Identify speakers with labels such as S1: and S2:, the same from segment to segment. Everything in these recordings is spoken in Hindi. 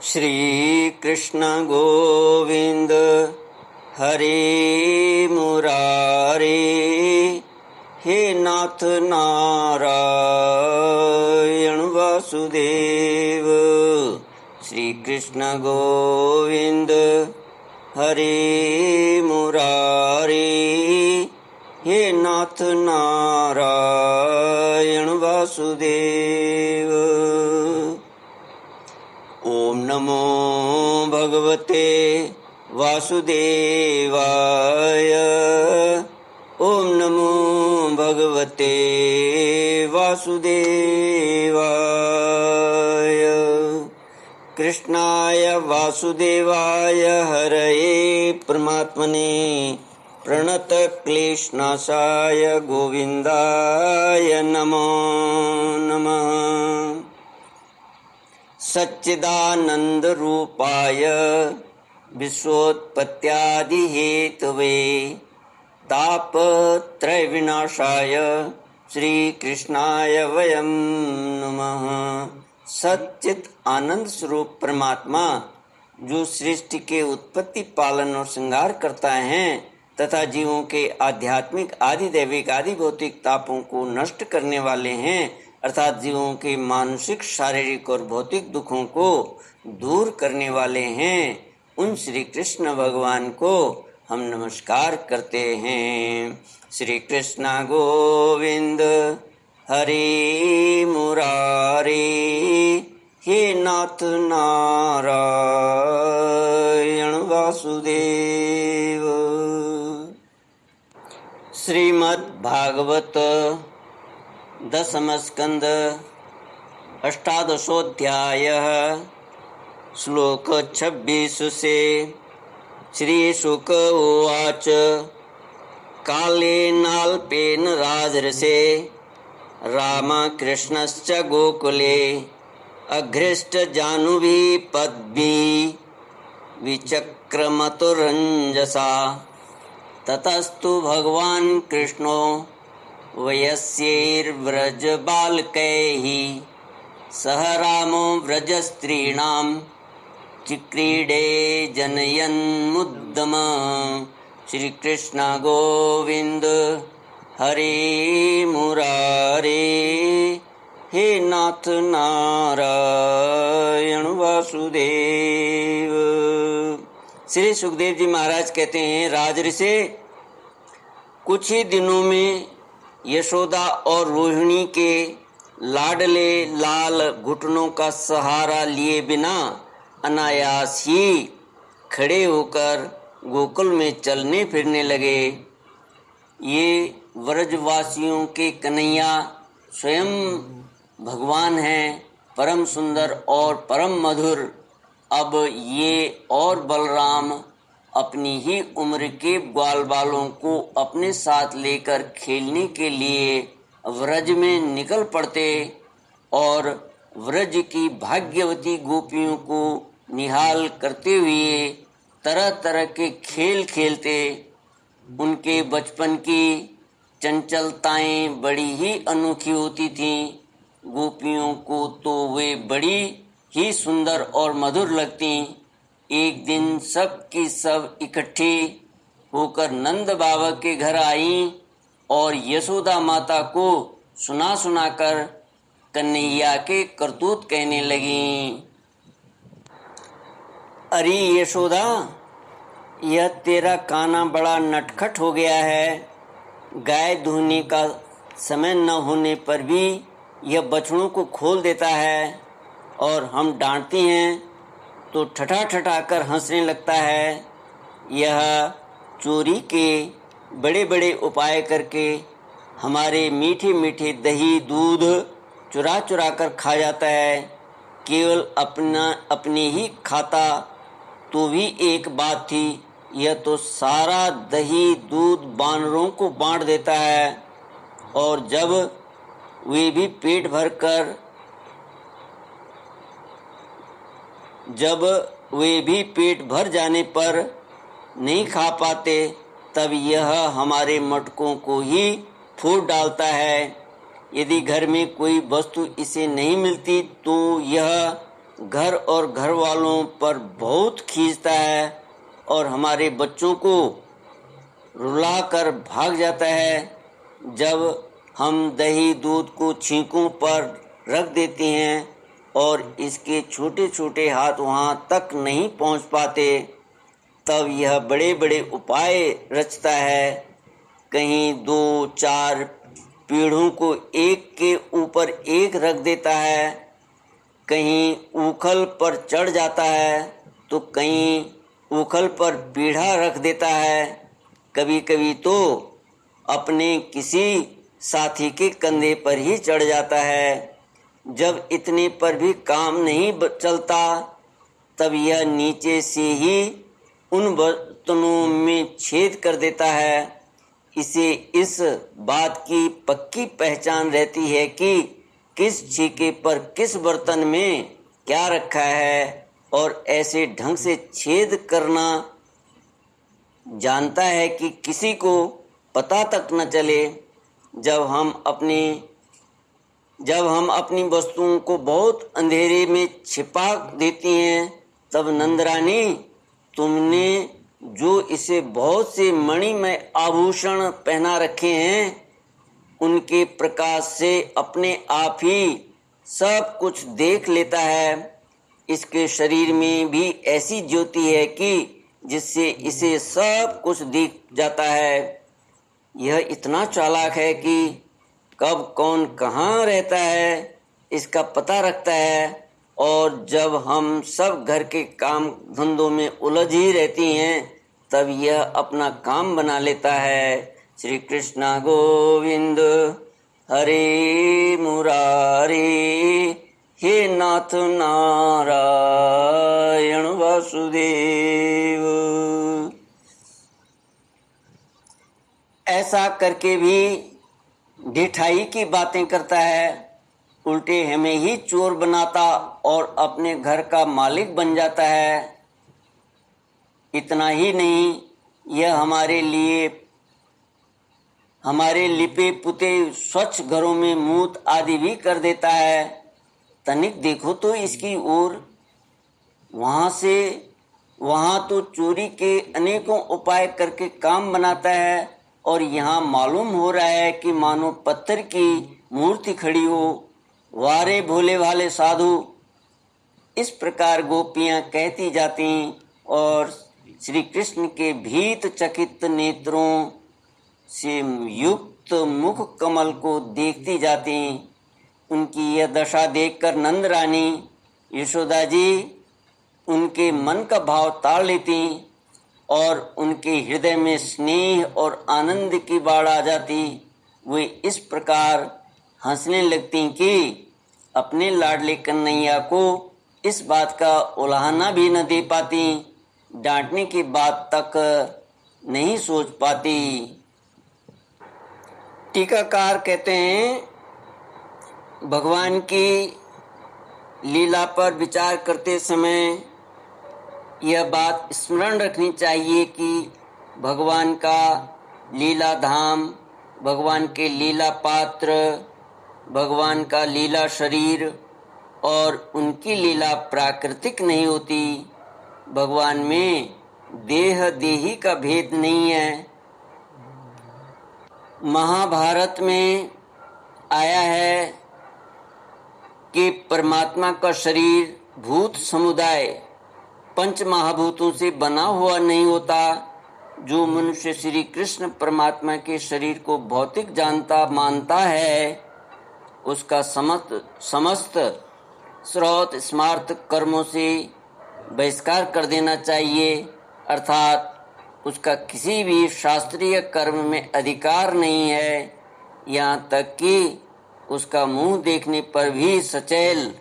S1: श्री कृष्ण गोविंद हरे मुरारे, हे नाथ नारायण वासुदेव। श्री कृष्ण गोविंद हरे मुरारे, हे नाथ नारायण वासुदेव। ओम नमो भगवते वासुदेवाय। ओम नमो भगवते वासुदेवाय। कृष्णाय वासुदेवाय हरये परमात्मने प्रणतक्लेशनाशाय गोविन्दाय नमो नमः। सच्चिदानन्दरूपाय विश्वोत्पत्त्यादिहेतवे तापत्रयविनाशाय श्रीकृष्णाय वयं नमः। सच्चित आनंद स्वरूप परमात्मा जो सृष्टि के उत्पत्ति, पालन और श्रृंगार करता है तथा जीवों के आध्यात्मिक, आदि दैविक, आदि भौतिक तापों को नष्ट करने वाले हैं, अर्थात जीवों के मानसिक, शारीरिक और भौतिक दुखों को दूर करने वाले हैं, उन श्री कृष्ण भगवान को हम नमस्कार करते हैं। श्री कृष्ण गोविंद हरे मुरारे, हे नाथ नारायण वासुदेव। श्रीमद् भागवत दशम स्कंद अष्टादशोऽध्यायः श्लोक 26 से। श्री शुक उवाच कालेनाल्पेन राजर्षे रामकृष्णश्च गोकुले अघ्रिष्टजानुभिः पद्भिः विचक्रमतुरञ्जसा। ततस्तु भगवान् कृष्णो वयस्यैर्व्रजबालकैः सह रामो व्रजस्त्रीणां चिक्रीडे जनयन्मुद्दम। श्री कृष्ण गोविंद हरे मुरारे, हे नाथ नारायण वासुदेव। श्री सुखदेव जी महाराज कहते हैं, राजर्षि, कुछ ही दिनों में यशोदा और रोहिणी के लाडले लाल घुटनों का सहारा लिए बिना अनायास ही खड़े होकर गोकुल में चलने फिरने लगे। ये व्रजवासियों के कन्हैया स्वयं भगवान हैं, परम सुंदर और परम मधुर। अब ये और बलराम अपनी ही उम्र के ग्वाल बालों को अपने साथ लेकर खेलने के लिए व्रज में निकल पड़ते और व्रज की भाग्यवती गोपियों को निहाल करते हुए तरह तरह के खेल खेलते। उनके बचपन की चंचलताएं बड़ी ही अनोखी होती थीं। गोपियों को तो वे बड़ी ही सुंदर और मधुर लगती। एक दिन सब की सब इकट्ठी होकर नंद बाबा के घर आईं और यशोदा माता को सुना सुनाकर कन्हैया के करतूत कहने लगीं। अरे यशोदा, यह तेरा काना बड़ा नटखट हो गया है। गाय धोने का समय न होने पर भी यह बछड़ों को खोल देता है और हम डांटते हैं तो ठठा ठठा कर हंसने लगता है। यह चोरी के बड़े बड़े उपाय करके हमारे मीठे मीठे दही दूध चुरा चुरा कर खा जाता है। केवल अपने ही खाता तो भी एक बात थी, यह तो सारा दही दूध बानरों को बांट देता है और जब वे भी पेट भर जाने पर नहीं खा पाते तब यह हमारे मटकों को ही फोड़ डालता है। यदि घर में कोई वस्तु इसे नहीं मिलती तो यह घर और घर वालों पर बहुत खींचता है और हमारे बच्चों को रुलाकर भाग जाता है। जब हम दही दूध को छींकों पर रख देते हैं और इसके छोटे छोटे हाथ वहाँ तक नहीं पहुँच पाते, तब यह बड़े बड़े उपाय रचता है। कहीं 2-4 पेड़ों को एक के ऊपर एक रख देता है, कहीं ऊखल पर चढ़ जाता है तो कहीं ऊखल पर पीढ़ा रख देता है। कभी कभी तो अपने किसी साथी के कंधे पर ही चढ़ जाता है। जब इतने पर भी काम नहीं चलता, तब यह नीचे से ही उन बर्तनों में छेद कर देता है। इसे इस बात की पक्की पहचान रहती है कि किस छीके पर किस बर्तन में क्या रखा है, और ऐसे ढंग से छेद करना जानता है कि किसी को पता तक न चले। जब हम अपनी वस्तुओं को बहुत अंधेरे में छिपा देती हैं, तब नंदरानी, तुमने जो इसे बहुत से मणिमय आभूषण पहना रखे हैं, उनके प्रकाश से अपने आप ही सब कुछ देख लेता है। इसके शरीर में भी ऐसी ज्योति है कि जिससे इसे सब कुछ दिख जाता है। यह इतना चालाक है कि कब कौन कहाँ रहता है इसका पता रखता है, और जब हम सब घर के काम धंधों में उलझ ही रहती हैं, तब यह अपना काम बना लेता है। श्री कृष्ण गोविंद हरे मुरारी, हे नाथ नारायण वासुदेव। ऐसा करके भी ढिठाई की बातें करता है, उल्टे हमें ही चोर बनाता और अपने घर का मालिक बन जाता है। इतना ही नहीं, यह हमारे लिपे पुते स्वच्छ घरों में मूत आदि भी कर देता है। तनिक देखो तो इसकी ओर, वहाँ तो चोरी के अनेकों उपाय करके काम बनाता है, और यहाँ मालूम हो रहा है कि मानो पत्थर की मूर्ति खड़ी हो। वारे भोले भाले साधु, इस प्रकार गोपियाँ कहती जाती और श्री कृष्ण के भीत चकित नेत्रों से युक्त मुख कमल को देखती जाती। उनकी यह दशा देखकर नंद रानी यशोदा जी उनके मन का भाव ताड़ लेती और उनके हृदय में स्नेह और आनंद की बाढ़ आ जाती। वे इस प्रकार हंसने लगती कि अपने लाडले कन्हैया को इस बात का उलाहना भी न दे पाती, डांटने की बात तक नहीं सोच पाती। टीकाकार कहते हैं, भगवान की लीला पर विचार करते समय यह बात स्मरण रखनी चाहिए कि भगवान का लीला धाम, भगवान के लीला पात्र, भगवान का लीला शरीर और उनकी लीला प्राकृतिक नहीं होती। भगवान में देह देही का भेद नहीं है। महाभारत में आया है कि परमात्मा का शरीर भूत समुदाय 5 महाभूतों से बना हुआ नहीं होता। जो मनुष्य श्री कृष्ण परमात्मा के शरीर को भौतिक जानता मानता है, उसका समस्त श्रौत स्मार्त कर्मों से बहिष्कार कर देना चाहिए, अर्थात उसका किसी भी शास्त्रीय कर्म में अधिकार नहीं है। यहाँ तक कि उसका मुंह देखने पर भी सचैल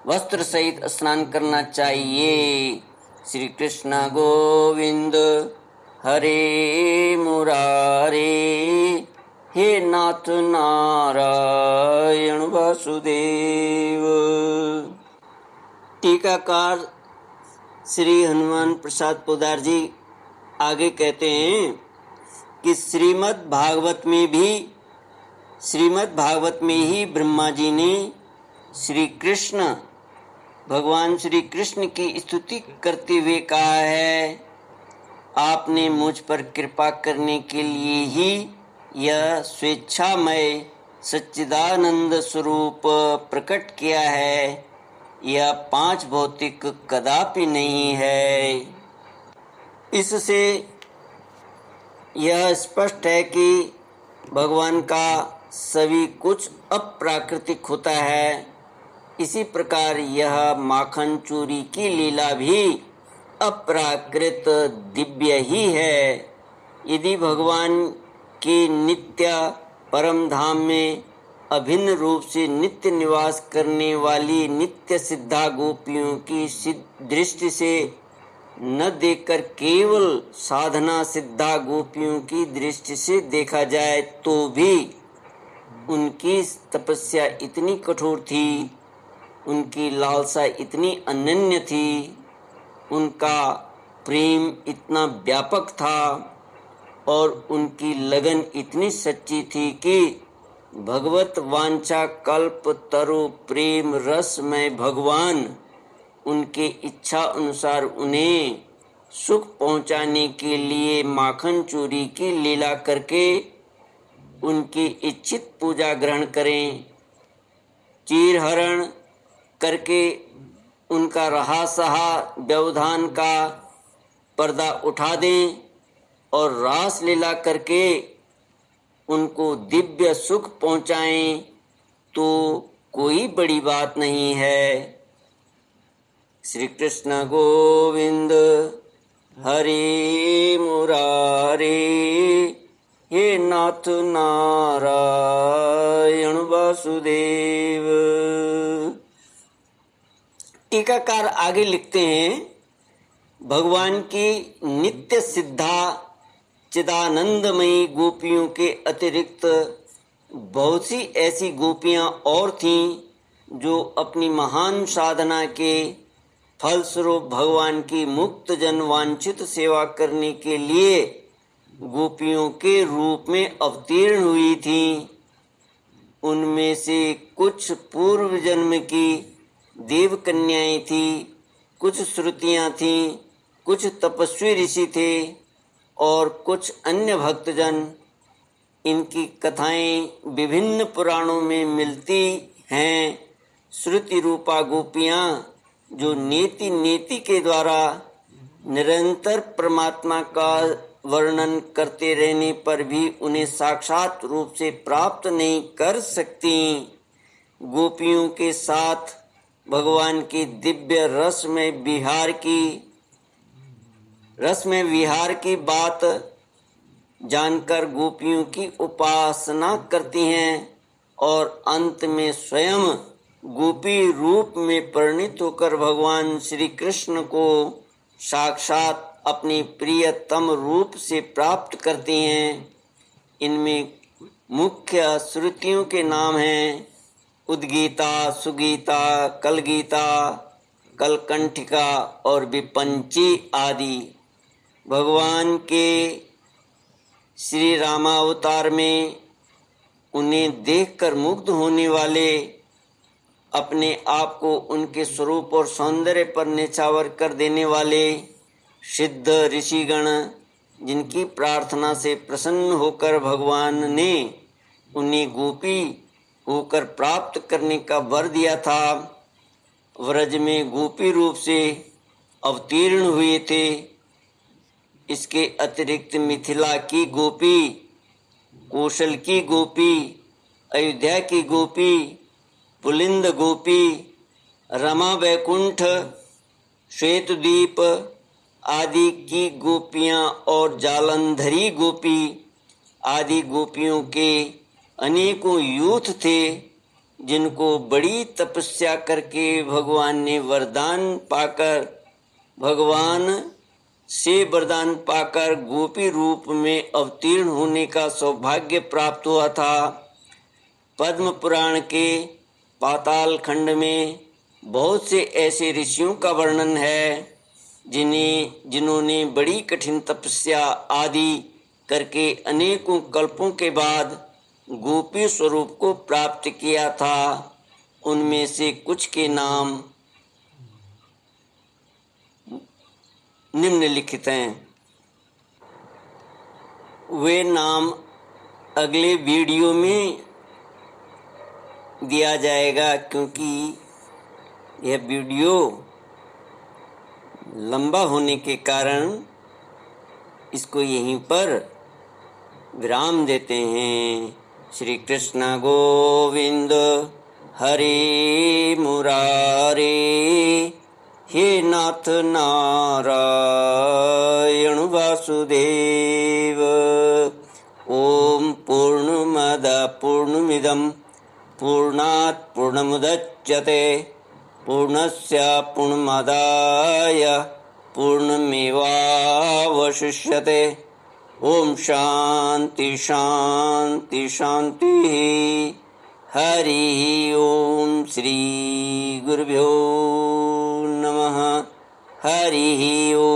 S1: वस्त्र सहित स्नान करना चाहिए। श्री कृष्ण गोविंद हरे मुरारे, हे नाथ नारायण वासुदेव। टीकाकार श्री हनुमान प्रसाद पोदार जी आगे कहते हैं कि श्रीमद् भागवत में ही ब्रह्मा जी ने श्री कृष्ण भगवान श्री कृष्ण की स्तुति करते हुए कहा है, आपने मुझ पर कृपा करने के लिए ही यह स्वेच्छामय सच्चिदानंद स्वरूप प्रकट किया है। यह पांच भौतिक कदापि नहीं है। इससे यह स्पष्ट है कि भगवान का सभी कुछ अप्राकृतिक होता है। इसी प्रकार यह माखन चोरी की लीला भी अप्राकृत दिव्य ही है। यदि भगवान के नित्य परम धाम में अभिन्न रूप से नित्य निवास करने वाली नित्य सिद्धा गोपियों की दृष्टि से न देखकर केवल साधना सिद्धा गोपियों की दृष्टि से देखा जाए तो भी उनकी तपस्या इतनी कठोर थी, उनकी लालसा इतनी अनन्य थी, उनका प्रेम इतना व्यापक था और उनकी लगन इतनी सच्ची थी कि भगवत वांछा कल्प तरु प्रेम रस में भगवान उनके इच्छा अनुसार उन्हें सुख पहुंचाने के लिए माखन चोरी की लीला करके उनकी इच्छित पूजा ग्रहण करें, चीरहरण करके उनका रहा सहा व्यवधान का पर्दा उठा दें और रास लीला करके उनको दिव्य सुख पहुंचाएं तो कोई बड़ी बात नहीं है। श्री कृष्ण गोविंद हरे मुरारे, हे नाथ नारायण वासुदेव। टीकाकार आगे लिखते हैं, भगवान की नित्य सिद्धा चिदानंदमयी गोपियों के अतिरिक्त बहुत सी ऐसी गोपियां और थीं जो अपनी महान साधना के फलस्वरूप भगवान की मुक्त जन वांछित सेवा करने के लिए गोपियों के रूप में अवतीर्ण हुई थीं। उनमें से कुछ पूर्व जन्म की देव कन्याएं थीं, कुछ श्रुतियां थीं, कुछ तपस्वी ऋषि थे और कुछ अन्य भक्तजन। इनकी कथाएं विभिन्न पुराणों में मिलती हैं। श्रुति रूपा गोपियां जो नेति नेति के द्वारा निरंतर परमात्मा का वर्णन करते रहने पर भी उन्हें साक्षात रूप से प्राप्त नहीं कर सकती। गोपियों के साथ भगवान की दिव्य रस में विहार की बात जानकर गोपियों की उपासना करती हैं और अंत में स्वयं गोपी रूप में परिणित होकर भगवान श्री कृष्ण को साक्षात अपने प्रियतम रूप से प्राप्त करती हैं। इनमें मुख्य श्रुतियों के नाम हैं उद्गीता, सुगीता, कलगीता, कलकंठिका और विपंची आदि। भगवान के श्री रामावतार में उन्हें देखकर मुग्ध होने वाले, अपने आप को उनके स्वरूप और सौंदर्य पर न्यौछावर कर देने वाले सिद्ध ऋषिगण, जिनकी प्रार्थना से प्रसन्न होकर भगवान ने उन्हें गोपी होकर प्राप्त करने का वर दिया था, व्रज में गोपी रूप से अवतीर्ण हुए थे। इसके अतिरिक्त मिथिला की गोपी, कौशल की गोपी, अयोध्या की गोपी, पुलिंद गोपी, रमा वैकुंठ, श्वेतद्वीप आदि की गोपियां और जालंधरी गोपी आदि गोपियों के अनेकों यूथ थे, जिनको बड़ी तपस्या करके भगवान ने भगवान से वरदान पाकर गोपी रूप में अवतीर्ण होने का सौभाग्य प्राप्त हुआ था। पद्म पुराण के पाताल खंड में बहुत से ऐसे ऋषियों का वर्णन है जिन्होंने बड़ी कठिन तपस्या आदि करके अनेकों कल्पों के बाद गोपी स्वरूप को प्राप्त किया था उनमें से कुछ के नाम निम्नलिखित हैं। वे नाम अगले वीडियो में दिया जाएगा, क्योंकि यह वीडियो लंबा होने के कारण इसको यहीं पर विराम देते हैं। श्री कृष्ण गोविंद हरे मुरारे, हे नाथ नारायण वासुदेव। ओम पूर्णमद पूर्णमिदं पूर्णात् पूर्णमुदच्यते पूर्णस्य पूर्णमादाय पूर्णमेवावशिष्यते। ओम शांति शांति शांति। हरि ओम श्री गुरुभ्यो नमः। हरि ओम।